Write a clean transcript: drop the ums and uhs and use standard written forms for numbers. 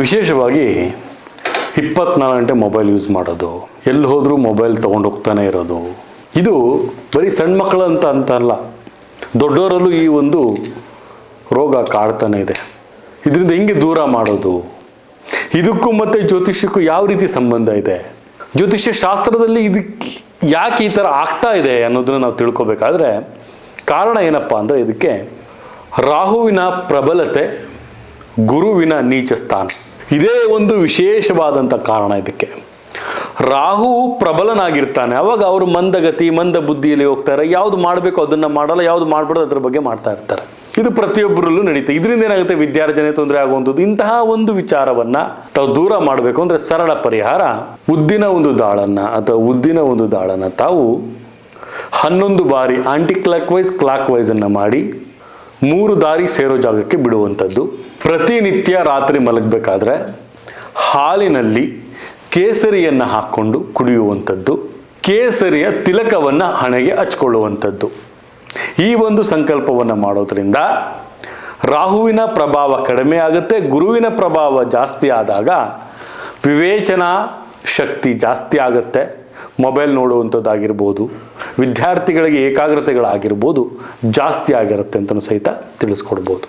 ವಿಶೇಷವಾಗಿ 24 ಗಂಟೆ mobile use ಮಾಡೋದು, ಎಲ್ಲಿ ಹೋದರೂ ಮೊಬೈಲ್ ತೊಗೊಂಡು ಹೋಗ್ತಾನೆ ಇರೋದು, ಇದು ಬರೀ ಸಣ್ಣ ಮಕ್ಕಳಂತ ಅಂತಲ್ಲ, ದೊಡ್ಡವರಲ್ಲೂ ಈ ಒಂದು ರೋಗ ಕಾಡ್ತಾನೆ ಇದೆ. ಇದರಿಂದ ಹೆಂಗೆ ದೂರ ಮಾಡೋದು? ಇದಕ್ಕೂ ಮತ್ತು ಜ್ಯೋತಿಷ್ಯಕ್ಕೂ ಯಾವ ರೀತಿ ಸಂಬಂಧ ಇದೆ? ಜ್ಯೋತಿಷ್ಯ ಶಾಸ್ತ್ರದಲ್ಲಿ ಇದಕ್ಕೆ ಯಾಕೆ ಈ ಥರ ಆಗ್ತಾ ಇದೆ ಅನ್ನೋದನ್ನು ನಾವು ತಿಳ್ಕೊಬೇಕಾದ್ರೆ ಕಾರಣ ಏನಪ್ಪ ಅಂದರೆ, ಇದಕ್ಕೆ ರಾಹುವಿನ ಪ್ರಬಲತೆ, ಗುರುವಿನ ನೀಚ ಸ್ಥಾನ, ಇದೇ ಒಂದು ವಿಶೇಷವಾದಂಥ ಕಾರಣ. ಇದಕ್ಕೆ ರಾಹು ಪ್ರಬಲನಾಗಿರ್ತಾನೆ, ಅವಾಗ ಅವರು ಮಂದಗತಿ ಮಂದ ಬುದ್ಧಿಯಲ್ಲಿ ಹೋಗ್ತಾರೆ, ಯಾವುದು ಮಾಡಬೇಕು ಅದನ್ನು ಮಾಡಲ್ಲ, ಯಾವುದು ಮಾಡಬಾರ್ದು ಅದ್ರ ಬಗ್ಗೆ ಮಾಡ್ತಾ ಇರ್ತಾರೆ. ಇದು ಪ್ರತಿಯೊಬ್ಬರಲ್ಲೂ ನಡೀತೆ. ಇದರಿಂದ ಏನಾಗುತ್ತೆ, ವಿದ್ಯಾರ್ಜನೆ ತೊಂದರೆ ಆಗುವಂಥದ್ದು. ಇಂತಹ ಒಂದು ವಿಚಾರವನ್ನು ತಾವು ದೂರ ಮಾಡಬೇಕು ಅಂದರೆ ಸರಳ ಪರಿಹಾರ, ಉದ್ದಿನ ಒಂದು ದಾಳನ್ನು ಅಥವಾ ಉದ್ದಿನ ಒಂದು ದಾಳನ್ನು ತಾವು 11 ಬಾರಿ ಆಂಟಿ ಕ್ಲಾಕ್ ವೈಸನ್ನು ಮಾಡಿ 3 ದಾರಿ ಸೇರೋ ಜಾಗಕ್ಕೆ ಬಿಡುವಂಥದ್ದು. ಪ್ರತಿನಿತ್ಯ ರಾತ್ರಿ ಮಲಗಬೇಕಾದ್ರೆ ಹಾಲಿನಲ್ಲಿ ಕೇಸರಿಯನ್ನು ಹಾಕ್ಕೊಂಡು ಕುಡಿಯುವಂಥದ್ದು, ಕೇಸರಿಯ ತಿಲಕವನ್ನು ಹಣೆಗೆ ಹಚ್ಕೊಳ್ಳುವಂಥದ್ದು. ಈ ಒಂದು ಸಂಕಲ್ಪವನ್ನು ಮಾಡೋದ್ರಿಂದ ರಾಹುವಿನ ಪ್ರಭಾವ ಕಡಿಮೆ ಆಗುತ್ತೆ. ಗುರುವಿನ ಪ್ರಭಾವ ಜಾಸ್ತಿ ಆದಾಗ ವಿವೇಚನಾ ಶಕ್ತಿ ಜಾಸ್ತಿ ಆಗುತ್ತೆ. ಮೊಬೈಲ್ ನೋಡುವಂಥದ್ದಾಗಿರ್ಬೋದು, ವಿದ್ಯಾರ್ಥಿಗಳಿಗೆ ಏಕಾಗ್ರತೆಗಳಾಗಿರ್ಬೋದು ಜಾಸ್ತಿ ಆಗಿರುತ್ತೆ ಅಂತಲೂ ಸಹಿತ ತಿಳಿಸ್ಕೊಡ್ಬೋದು.